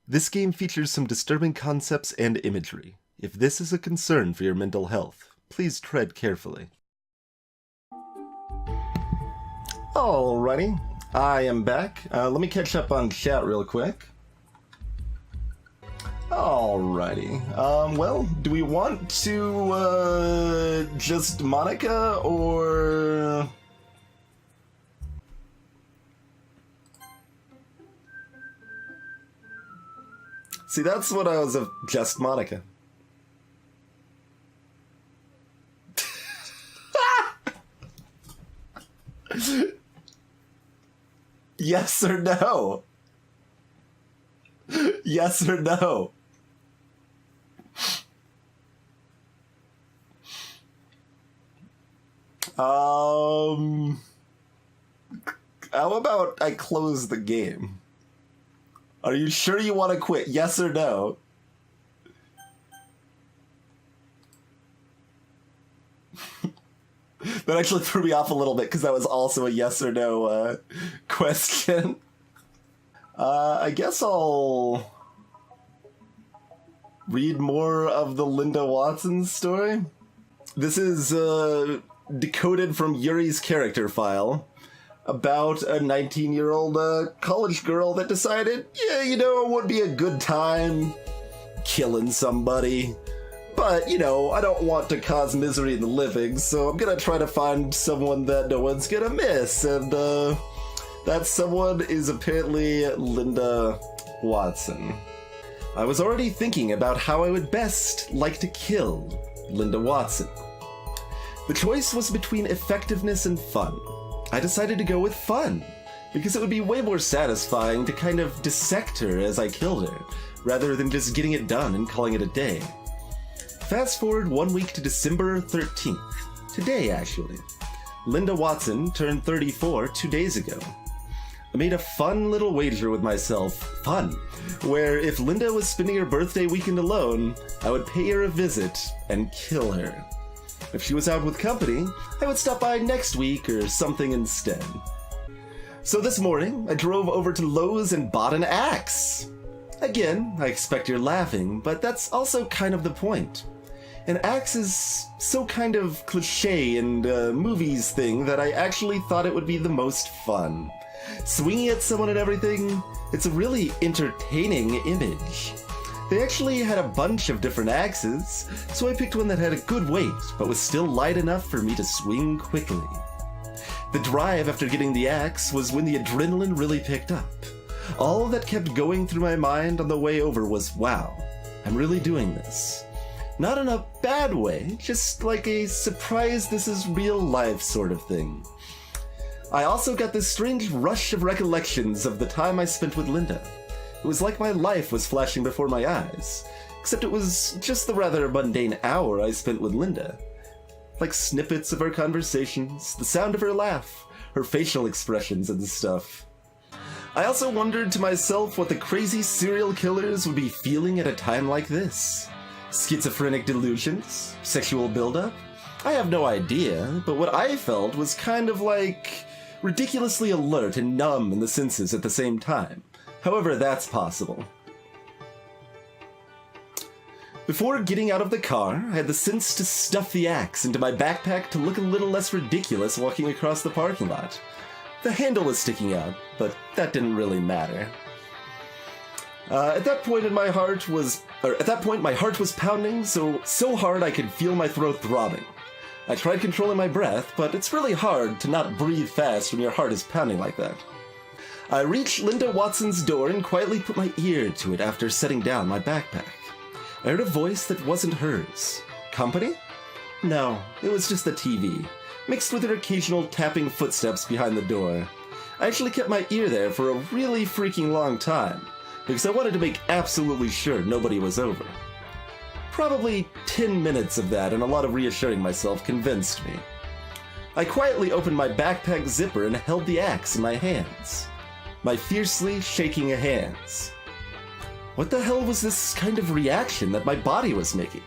This game features some disturbing concepts and imagery. If this is a concern for your mental health, please tread carefully. Alrighty, I am back. Let me catch up on chat real quick. Alrighty, well, do we want to, just Monica, or... See, that's what I was of just Monica. Yes or no? Yes or no? How about I close the game? Are you sure you want to quit? Yes or no? That actually threw me off a little bit because that was also a yes or no question. I guess I'll read more of the Linda Watson story. This is decoded from Yuri's character file about a 19-year-old college girl that decided, yeah, you know, it would be a good time killing somebody. But, you know, I don't want to cause misery in the living, so I'm gonna try to find someone that no one's gonna miss. And that someone is apparently Linda Watson. I was already thinking about how I would best like to kill Linda Watson. The choice was between effectiveness and fun. I decided to go with fun, because it would be way more satisfying to kind of dissect her as I killed her, rather than just getting it done and calling it a day. Fast forward 1 week to December 13th. Today, actually. Linda Watson turned 34 2 days ago. I made a fun little wager with myself, where if Linda was spending her birthday weekend alone, I would pay her a visit and kill her. If she was out with company, I would stop by next week or something instead. So this morning, I drove over to Lowe's and bought an axe. Again, I expect you're laughing, but that's also kind of the point. An axe is so kind of cliche and movies thing that I actually thought it would be the most fun. Swinging at someone and everything, it's a really entertaining image. They actually had a bunch of different axes, so I picked one that had a good weight, but was still light enough for me to swing quickly. The drive after getting the axe was when the adrenaline really picked up. All that kept going through my mind on the way over was, wow, I'm really doing this. Not in a bad way, just like a surprise this is real life sort of thing. I also got this strange rush of recollections of the time I spent with Linda. It was like my life was flashing before my eyes, except it was just the rather mundane hour I spent with Linda. Like snippets of our conversations, the sound of her laugh, her facial expressions and stuff. I also wondered to myself what the crazy serial killers would be feeling at a time like this. Schizophrenic delusions? Sexual buildup? I have no idea, but what I felt was kind of like ridiculously alert and numb in the senses at the same time. However, that's possible. Before getting out of the car, I had the sense to stuff the axe into my backpack to look a little less ridiculous walking across the parking lot. The handle was sticking out, but that didn't really matter. At that point, my heart was pounding so hard I could feel my throat throbbing. I tried controlling my breath, but it's really hard to not breathe fast when your heart is pounding like that. I reached Linda Watson's door and quietly put my ear to it after setting down my backpack. I heard a voice that wasn't hers. Company? No, it was just the TV, mixed with her occasional tapping footsteps behind the door. I actually kept my ear there for a really freaking long time, because I wanted to make absolutely sure nobody was over. Probably 10 minutes of that and a lot of reassuring myself convinced me. I quietly opened my backpack zipper and held the axe in my hands. My fiercely shaking hands. What the hell was this kind of reaction that my body was making?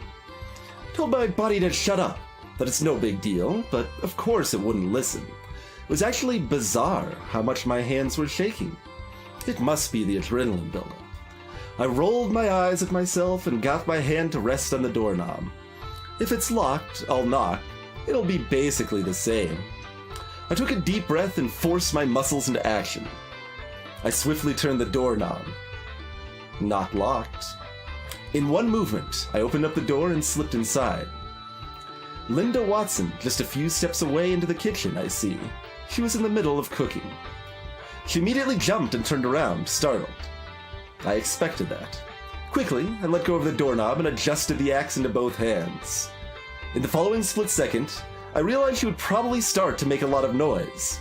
I told my body to shut up, that it's no big deal, but of course it wouldn't listen. It was actually bizarre how much my hands were shaking. It must be the adrenaline buildup. I rolled my eyes at myself and got my hand to rest on the doorknob. If it's locked, I'll knock. It'll be basically the same. I took a deep breath and forced my muscles into action. I swiftly turned the doorknob. Not locked. In one movement, I opened up the door and slipped inside. Linda Watson, just a few steps away into the kitchen, I see. She was in the middle of cooking. She immediately jumped and turned around, startled. I expected that. Quickly, I let go of the doorknob and adjusted the axe into both hands. In the following split second, I realized she would probably start to make a lot of noise.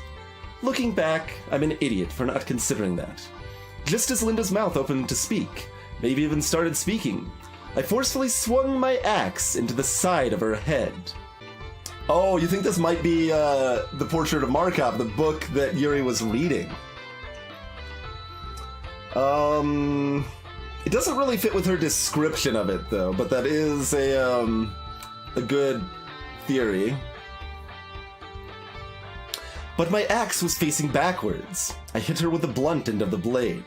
Looking back, I'm an idiot for not considering that. Just as Linda's mouth opened to speak, maybe even started speaking, I forcefully swung my axe into the side of her head. Oh, you think this might be The Portrait of Markov, the book that Yuri was reading? It doesn't really fit with her description of it, though, but that is a good theory. But my axe was facing backwards. I hit her with the blunt end of the blade.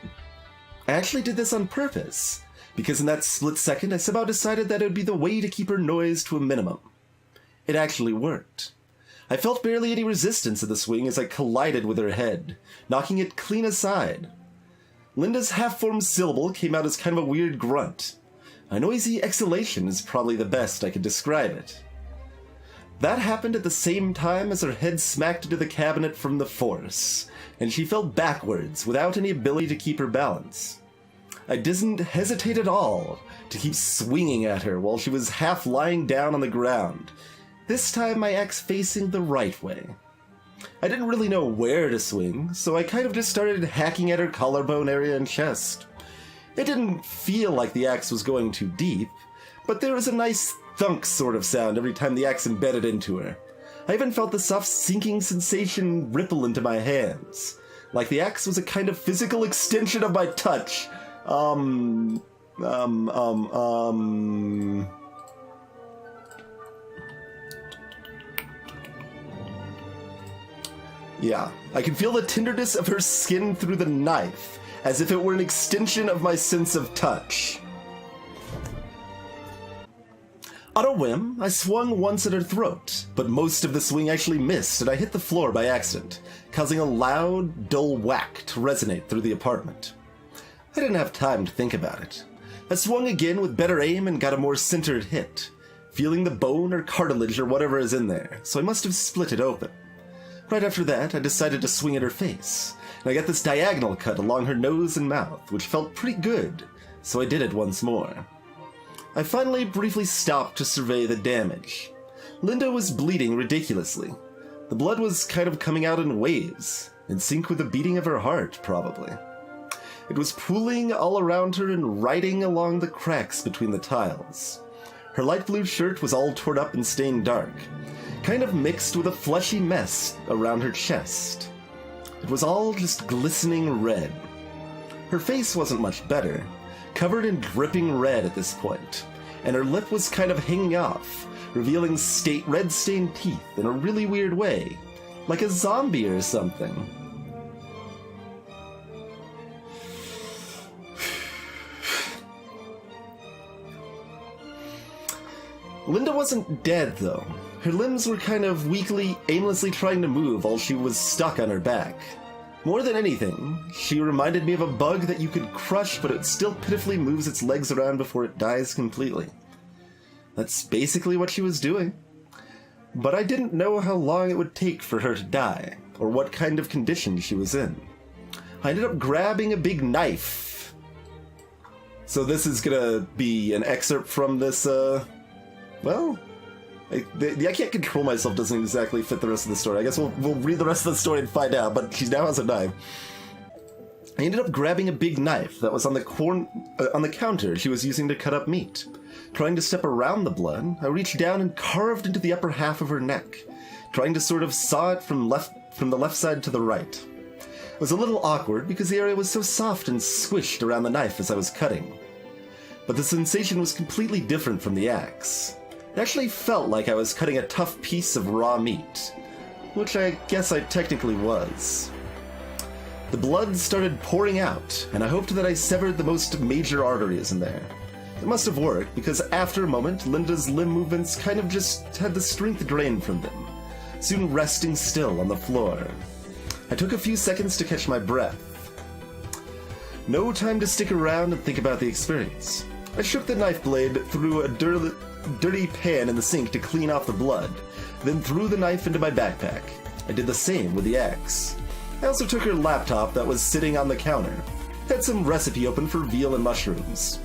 I actually did this on purpose, because in that split second I somehow decided that it would be the way to keep her noise to a minimum. It actually worked. I felt barely any resistance in the swing as I collided with her head, knocking it clean aside. Linda's half-formed syllable came out as kind of a weird grunt. A noisy exhalation is probably the best I could describe it. That happened at the same time as her head smacked into the cabinet from the force, and she fell backwards without any ability to keep her balance. I didn't hesitate at all to keep swinging at her while she was half lying down on the ground, this time my axe facing the right way. I didn't really know where to swing, so I kind of just started hacking at her collarbone area and chest. It didn't feel like the axe was going too deep, but there was a nice thunk sort of sound every time the axe embedded into her. I even felt the soft sinking sensation ripple into my hands, like the axe was a kind of physical extension of my touch. Yeah, I can feel the tenderness of her skin through the knife, as if it were an extension of my sense of touch. On a whim, I swung once at her throat, but most of the swing actually missed and I hit the floor by accident, causing a loud, dull whack to resonate through the apartment. I didn't have time to think about it. I swung again with better aim and got a more centered hit, feeling the bone or cartilage or whatever is in there, so I must have split it open. Right after that, I decided to swing at her face, and I got this diagonal cut along her nose and mouth, which felt pretty good, so I did it once more. I finally briefly stopped to survey the damage. Linda was bleeding ridiculously. The blood was kind of coming out in waves, in sync with the beating of her heart, probably. It was pooling all around her and riding along the cracks between the tiles. Her light blue shirt was all torn up and stained dark, kind of mixed with a fleshy mess around her chest. It was all just glistening red. Her face wasn't much better, covered in dripping red at this point, and her lip was kind of hanging off, revealing red-stained teeth in a really weird way, like a zombie or something. Linda wasn't dead, though. Her limbs were kind of weakly, aimlessly trying to move while she was stuck on her back. More than anything, she reminded me of a bug that you could crush, but it still pitifully moves its legs around before it dies completely. That's basically what she was doing. But I didn't know how long it would take for her to die, or what kind of condition she was in. I ended up grabbing a big knife. So this is gonna be an excerpt from this, well, I can't control myself doesn't exactly fit the rest of the story. I guess we'll read the rest of the story and find out, but she now has a knife. I ended up grabbing a big knife that was on the counter she was using to cut up meat. Trying to step around the blood, I reached down and carved into the upper half of her neck, trying to sort of saw it from the left side to the right. It was a little awkward because the area was so soft and squished around the knife as I was cutting. But the sensation was completely different from the axe. It actually felt like I was cutting a tough piece of raw meat, which I guess I technically was. The blood started pouring out, and I hoped that I severed the most major arteries in there. It must have worked, because after a moment, Linda's limb movements kind of just had the strength drained from them, soon resting still on the floor. I took a few seconds to catch my breath. No time to stick around and think about the experience. I shook the knife blade through a dirty pan in the sink to clean off the blood, then threw the knife into my backpack. I did the same with the axe. I also took her laptop that was sitting on the counter. Had some recipe open for veal and mushrooms.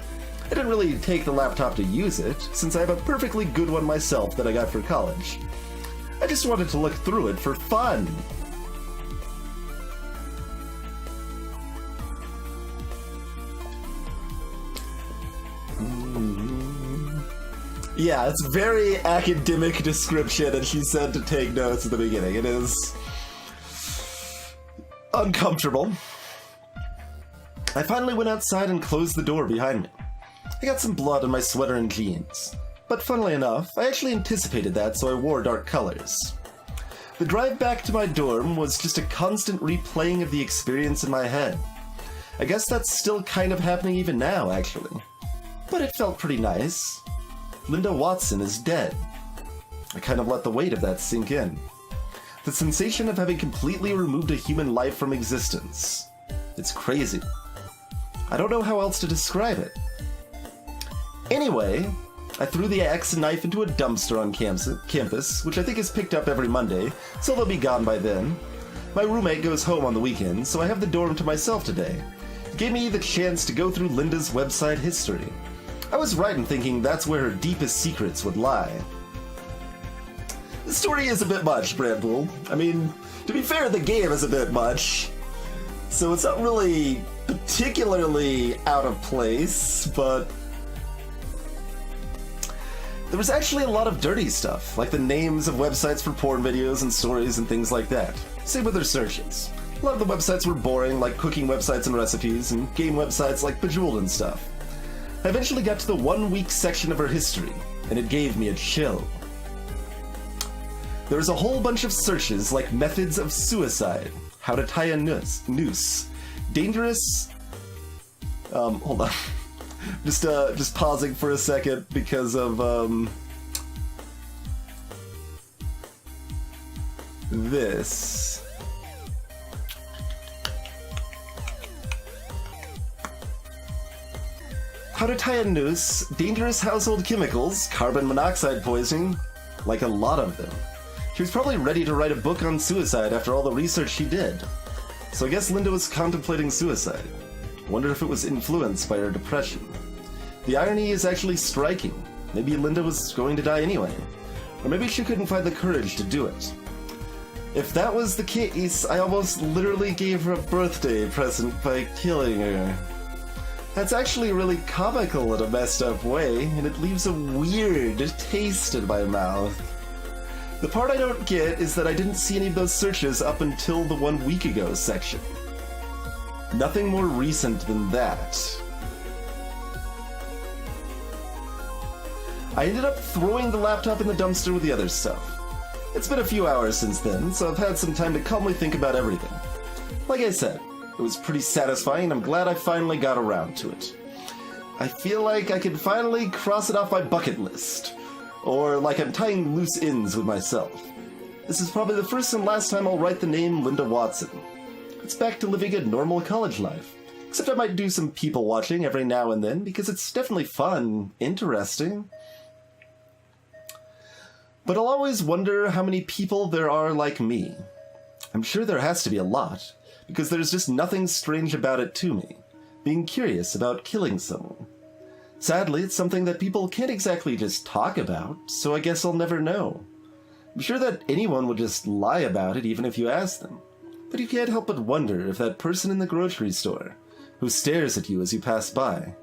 I didn't really take the laptop to use it, since I have a perfectly good one myself that I got for college. I just wanted to look through it for fun. Yeah, it's very academic description, and she said to take notes at the beginning. It is uncomfortable. I finally went outside and closed the door behind me. I got some blood on my sweater and jeans. But funnily enough, I actually anticipated that, so I wore dark colors. The drive back to my dorm was just a constant replaying of the experience in my head. I guess that's still kind of happening even now, actually. But it felt pretty nice. Linda Watson is dead. I kind of let the weight of that sink in. The sensation of having completely removed a human life from existence. It's crazy. I don't know how else to describe it. Anyway, I threw the axe and knife into a dumpster on campus, which I think is picked up every Monday, so they'll be gone by then. My roommate goes home on the weekends, so I have the dorm to myself today. It gave me the chance to go through Linda's website history. I was right in thinking that's where her deepest secrets would lie. The story is a bit much, Bradpool. I mean, to be fair, the game is a bit much. So it's not really particularly out of place, but there was actually a lot of dirty stuff, like the names of websites for porn videos and stories and things like that. Same with their searches. A lot of the websites were boring, like cooking websites and recipes, and game websites like Bejeweled and stuff. I eventually got to the 1 week section of her history, and it gave me a chill. There was a whole bunch of searches like methods of suicide, how to tie a noose, dangerous... hold on. Just pausing for a second because of, this. How to tie a noose, dangerous household chemicals, carbon monoxide poisoning, like a lot of them. She was probably ready to write a book on suicide after all the research she did. So I guess Linda was contemplating suicide. Wondered if it was influenced by her depression. The irony is actually striking. Maybe Linda was going to die anyway. Or maybe she couldn't find the courage to do it. If that was the case, I almost literally gave her a birthday present by killing her. That's actually really comical in a messed up way, and it leaves a weird taste in my mouth. The part I don't get is that I didn't see any of those searches up until the 1 week ago section. Nothing more recent than that. I ended up throwing the laptop in the dumpster with the other stuff. It's been a few hours since then, so I've had some time to calmly think about everything. Like I said, it was pretty satisfying, and I'm glad I finally got around to it. I feel like I can finally cross it off my bucket list. Or like I'm tying loose ends with myself. This is probably the first and last time I'll write the name Linda Watson. It's back to living a normal college life. Except I might do some people watching every now and then, because it's definitely fun, interesting. But I'll always wonder how many people there are like me. I'm sure there has to be a lot, because there's just nothing strange about it to me, being curious about killing someone. Sadly, it's something that people can't exactly just talk about, so I guess I'll never know. I'm sure that anyone would just lie about it even if you asked them. But you can't help but wonder if that person in the grocery store, who stares at you as you pass by,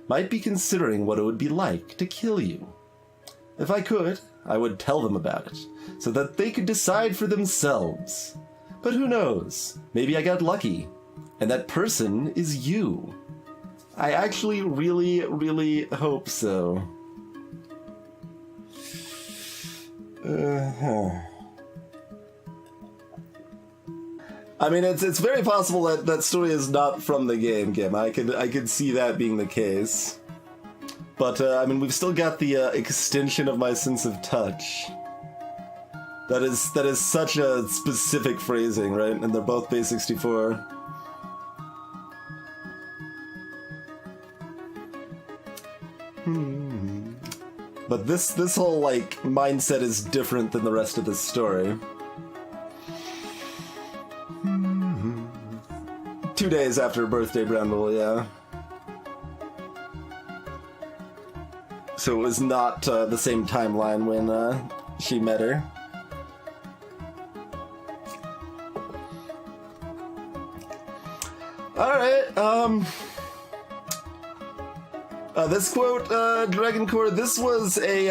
might be considering what it would be like to kill you. If I could, I would tell them about it, so that they could decide for themselves. But who knows? Maybe I got lucky, and that person is you. I actually really, really hope so. I mean, it's very possible that that story is not from the game, Kim. I could see that being the case. But, I mean, we've still got the extension of my sense of touch. That is such a specific phrasing, right? And they're both base 64. But this whole, like, mindset is different than the rest of this story. 2 days after birthday Bramble, yeah. So it was not the same timeline when she met her. Alright, this quote, Dragon Core, this was a,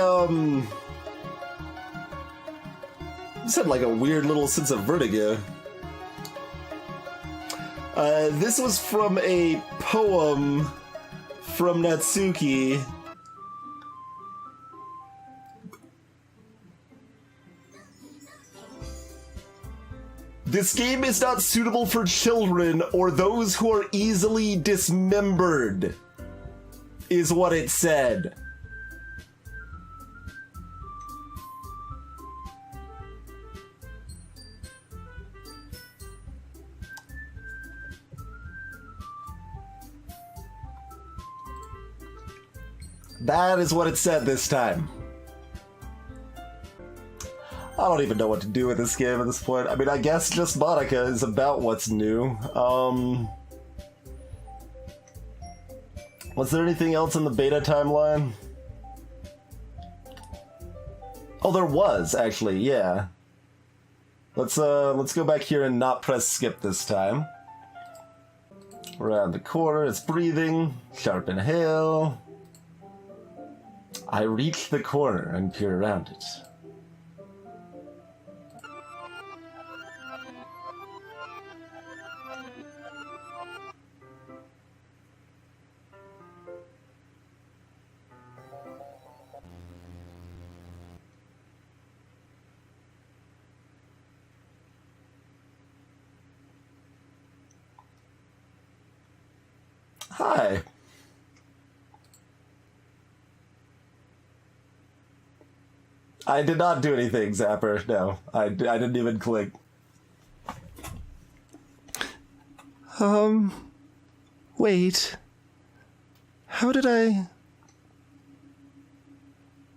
this had like a weird little sense of vertigo. This was from a poem from Natsuki. This game is not suitable for children or those who are easily dismembered, is what it said. That is what it said this time. I don't even know what to do with this game at this point. I mean, I guess just Monica is about what's new. Was there anything else in the beta timeline? Oh, there was, actually, yeah. Let's go back here and not press skip this time. Around the corner, it's breathing. Sharpen hill. I reach the corner and peer around it. Hi. I did not do anything, Zapper. No, I didn't even click. Wait. How did I...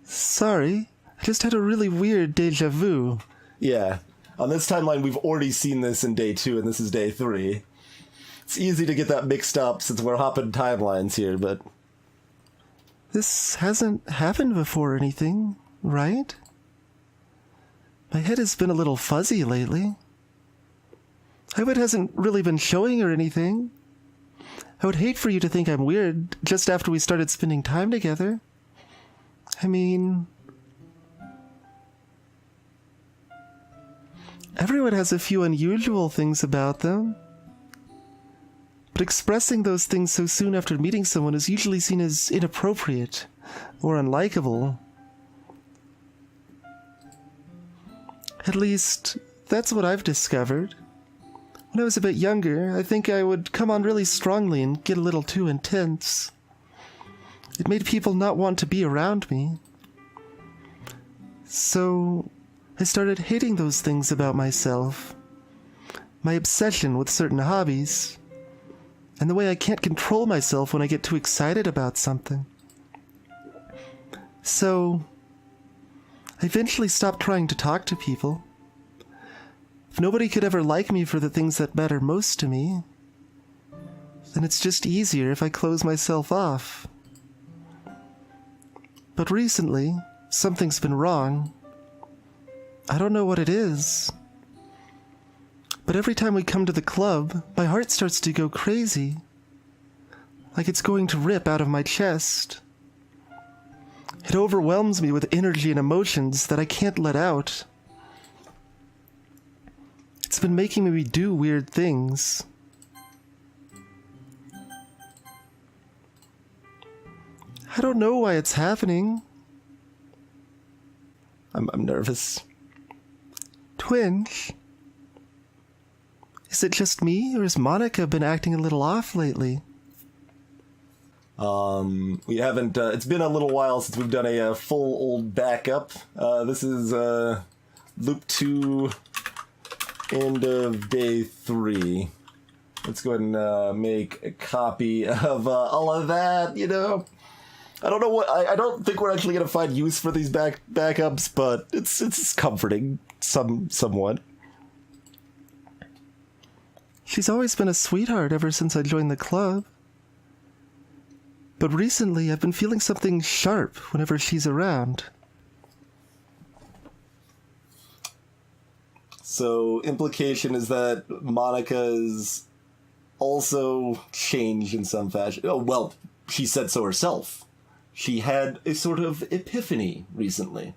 Sorry, I just had a really weird deja vu. Yeah. On this timeline, we've already seen this in day 2, and this is day 3. It's easy to get that mixed up since we're hopping timelines here, but... This hasn't happened before or anything, right? My head has been a little fuzzy lately. I hope it hasn't really been showing or anything. I would hate for you to think I'm weird just after we started spending time together. I mean... Everyone has a few unusual things about them. But expressing those things so soon after meeting someone is usually seen as inappropriate or unlikable. At least, that's what I've discovered. When I was a bit younger, I think I would come on really strongly and get a little too intense. It made people not want to be around me. So, I started hating those things about myself. My obsession with certain hobbies. And the way I can't control myself when I get too excited about something. So, I eventually stopped trying to talk to people. If nobody could ever like me for the things that matter most to me, then it's just easier if I close myself off. But recently, something's been wrong. I don't know what it is. But every time we come to the club, my heart starts to go crazy. Like it's going to rip out of my chest. It overwhelms me with energy and emotions that I can't let out. It's been making me do weird things. I don't know why it's happening. I'm nervous. Twinge, Is it just me, or has Monica been acting a little off lately? We haven't, it's been a little while since we've done a full old backup. This is, loop 2, end of day 3. Let's go ahead and, make a copy of, all of that, you know? I don't know what, I don't think we're actually gonna find use for these backups, but it's comforting, somewhat. She's always been a sweetheart ever since I joined the club. But recently, I've been feeling something sharp whenever she's around. So, implication is that Monica's also changed in some fashion. Oh, well, she said so herself. She had a sort of epiphany recently.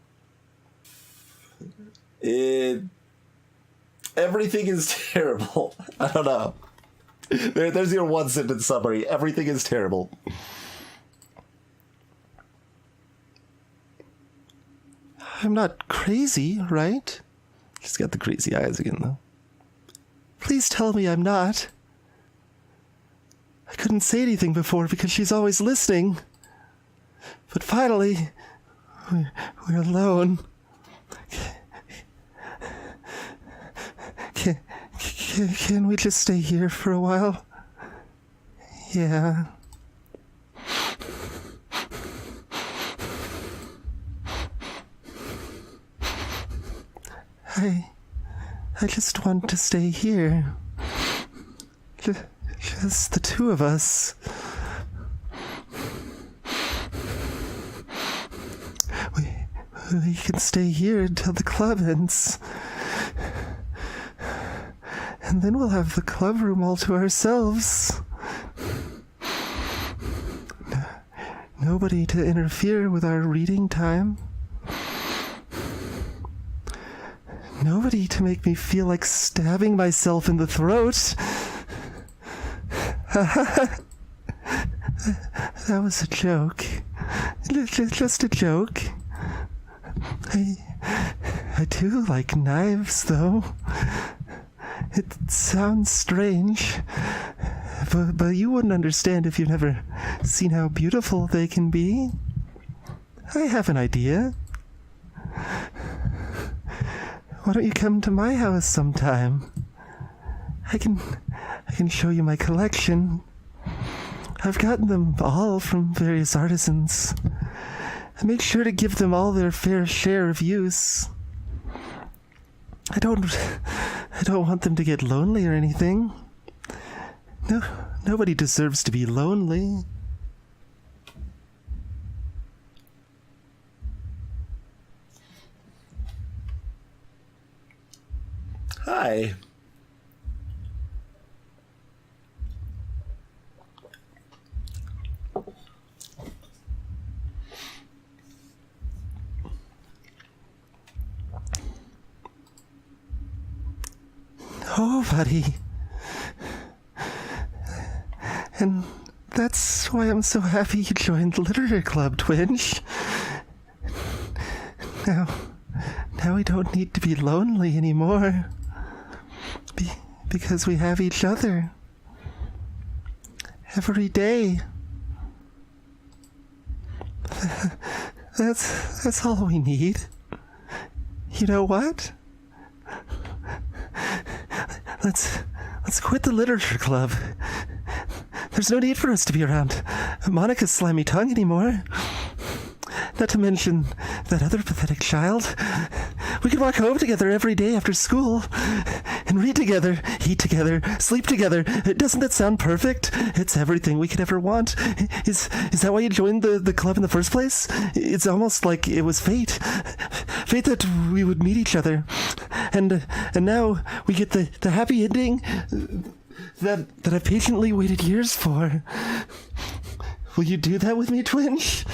Everything is terrible. I don't know. There's your one-sentence summary. Everything is terrible. I'm not crazy, right? She's got the crazy eyes again, though. Please tell me I'm not. I couldn't say anything before because she's always listening. But finally, we're alone. Can we just stay here for a while? Yeah. I just want to stay here. Just the two of us. We can stay here until the club ends. And then we'll have the club room all to ourselves. Nobody to interfere with our reading time. Nobody to make me feel like stabbing myself in the throat. That was a joke. Just a joke. I do like knives, though. It sounds strange, but you wouldn't understand if you've never seen how beautiful they can be. I have an idea. Why don't you come to my house sometime? I can show you my collection. I've gotten them all from various artisans. I make sure to give them all their fair share of use. I don't want them to get lonely or anything. Nobody deserves to be lonely. Hi. Nobody. And that's why I'm so happy you joined the Literature Club, Twinge. Now we don't need to be lonely anymore. Because we have each other. Every day. That's all we need. You know what? Let's quit the Literature Club. There's no need for us to be around Monica's slimy tongue anymore. Not to mention that other pathetic child. We could walk home together every day after school and read together, eat together, sleep together. Doesn't that sound perfect? It's everything we could ever want. Is that why you joined the club in the first place? It's almost like it was fate. Fate that we would meet each other. And now we get the happy ending that I've patiently waited years for. Will you do that with me, Twinge?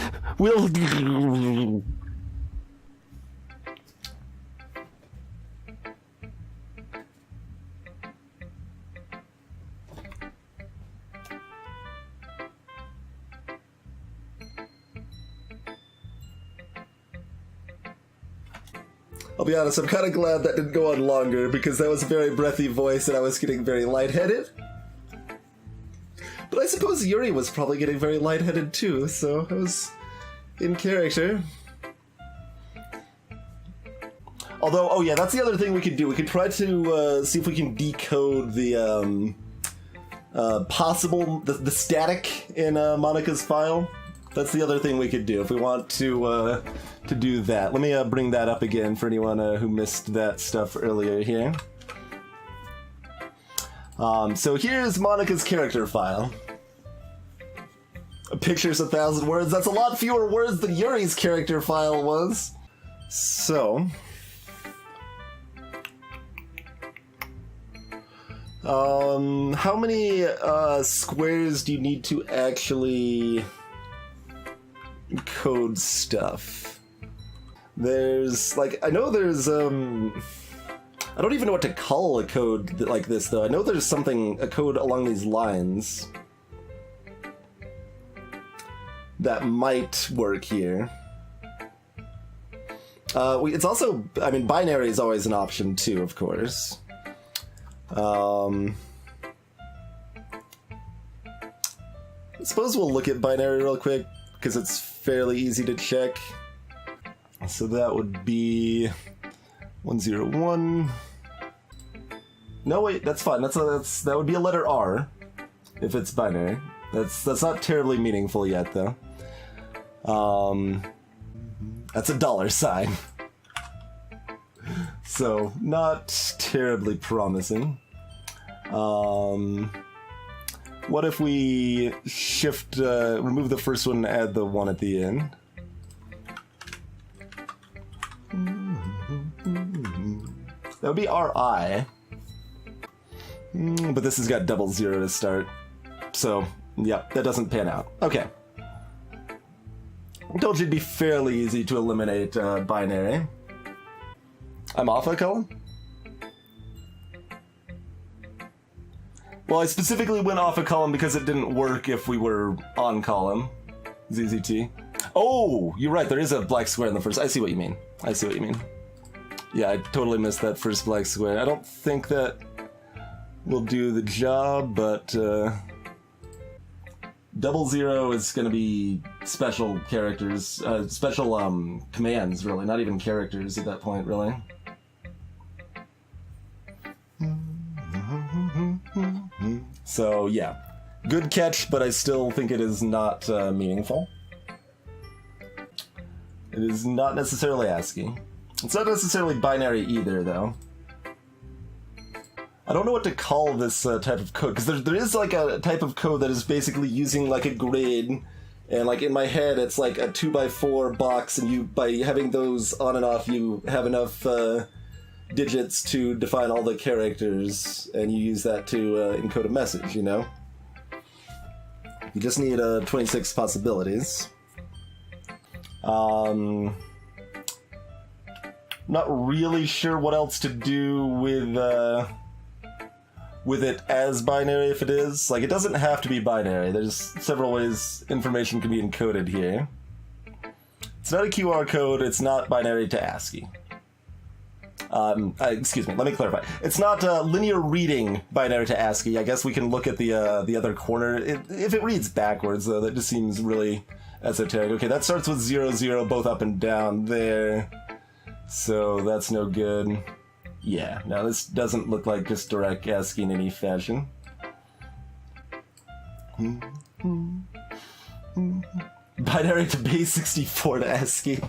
I'll be honest, I'm kind of glad that didn't go on longer, because that was a very breathy voice and I was getting very lightheaded. But I suppose Yuri was probably getting very lightheaded too, so I was in character. Although, oh yeah, that's the other thing we could do. We could try to see if we can decode the the static in Monica's file. That's the other thing we could do if we want to do that. Let me bring that up again for anyone who missed that stuff earlier here. So here's Monica's character file. A picture's 1,000 words. That's a lot fewer words than Yuri's character file was. So... how many squares do you need to actually code stuff? There's, like, I know there's, I don't even know what to call a code like this, though. I know there's a code along these lines that might work here. It's also, I mean, binary is always an option, too, of course. I suppose we'll look at binary real quick, because it's fairly easy to check. So that would be 101. No, wait, that's fine. That would be a letter R if it's binary. That's not terribly meaningful yet, though. That's a $sign. So, not terribly promising. What if we remove the first one and add the one at the end? That would be RI. But this has got 00 to start. So, yeah, that doesn't pan out. Okay. I told you it'd be fairly easy to eliminate binary. I'm off a column? Well, I specifically went off a column because it didn't work if we were on column. ZZT. Oh, you're right, there is a black square in the first. I see what you mean. Yeah, I totally missed that first black square. I don't think that will do the job, but 00 is going to be special characters, special commands, really, not even characters at that point, really. So, yeah. Good catch, but I still think it is not meaningful. It is not necessarily ASCII. It's not necessarily binary either, though. I don't know what to call this type of code, because there is like a type of code that is basically using like a grid, and like in my head it's like a 2x4 box, and by having those on and off you have enough digits to define all the characters, and you use that to encode a message, you know? You just need 26 possibilities. Not really sure what else to do with it as binary if it is. Like, it doesn't have to be binary. There's several ways information can be encoded here. It's not a QR code, it's not binary to ASCII. Excuse me, let me clarify. It's not linear reading binary to ASCII. I guess we can look at the other corner. If it reads backwards, though, that just seems really esoteric. Okay, that starts with 00, both up and down there. So that's no good. Yeah, no, this doesn't look like just direct ASCII in any fashion. Binary to base 64 to ASCII.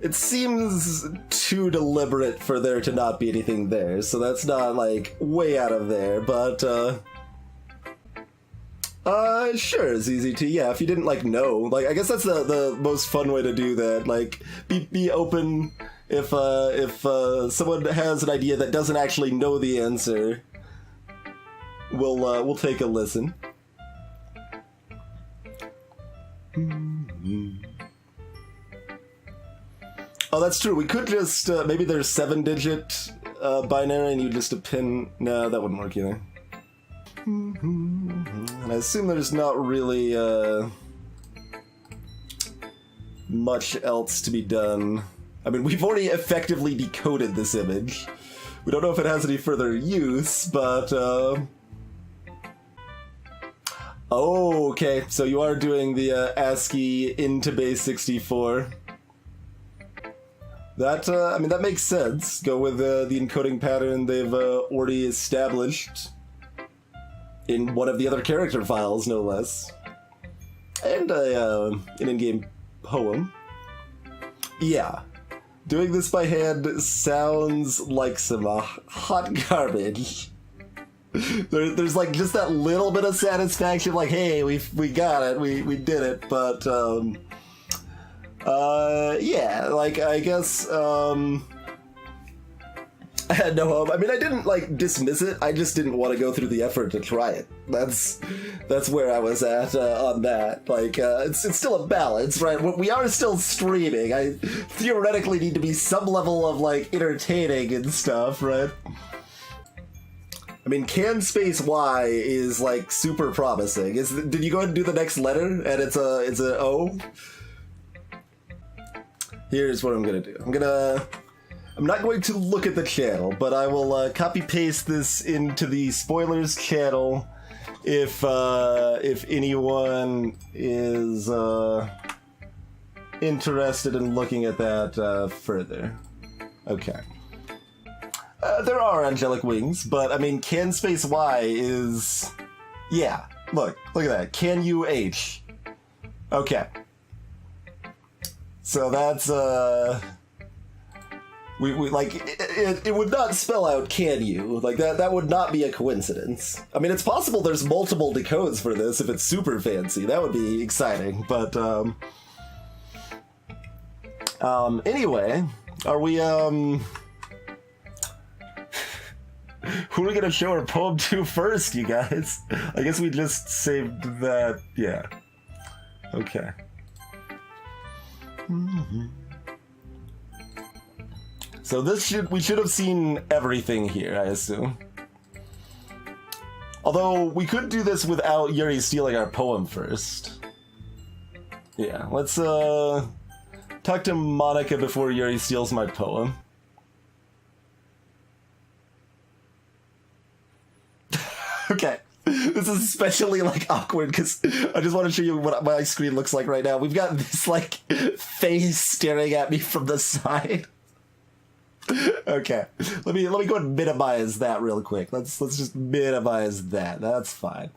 It seems too deliberate for there to not be anything there, so that's not, like, way out of there, but, sure, ZZT, yeah, if you didn't, like, know. Like, I guess that's the most fun way to do that, like, be open if someone has an idea that doesn't actually know the answer. We'll take a listen. Oh, that's true. We could just, maybe there's 7-digit binary and you just append... No, that wouldn't work either. And I assume there's not really much else to be done I mean, we've already effectively decoded this image. We don't know if it has any further use, but, Oh, okay, so you are doing the ASCII into base 64. That, I mean, that makes sense. Go with the encoding pattern they've already established in one of the other character files, no less. And an in-game poem. Yeah. Doing this by hand sounds like some hot garbage. There's like just that little bit of satisfaction, like, hey, we got it, we did it, but yeah, like, I guess I had no hope. I mean, I didn't like dismiss it, I just didn't want to go through the effort to try it. That's where I was at on that. Like, it's still a balance, right? We are still streaming. I theoretically need to be some level of like entertaining and stuff, right? I mean, can space Y is like super promising. Did you go ahead and do the next letter? And it's a O. Here's what I'm gonna do. I'm not going to look at the channel, but I will copy paste this into the spoilers channel if anyone is interested in looking at that further. Okay. There are angelic wings, but I mean, can space Y is... Yeah, look at that. Can U H. Okay. So that's, we like, it would not spell out can you. Like, that would not be a coincidence. I mean, it's possible there's multiple decodes for this if it's super fancy. That would be exciting, but, anyway, are we, who are we gonna show our poem to first, you guys? I guess we just saved that, yeah. Okay. So we should have seen everything here, I assume. Although, we could do this without Yuri stealing our poem first. Yeah, let's, talk to Monica before Yuri steals my poem. Okay, this is especially, like, awkward, because I just want to show you what my screen looks like right now. We've got this, like, face staring at me from the side. Okay, let me go and minimize that real quick. Let's just minimize that. That's fine.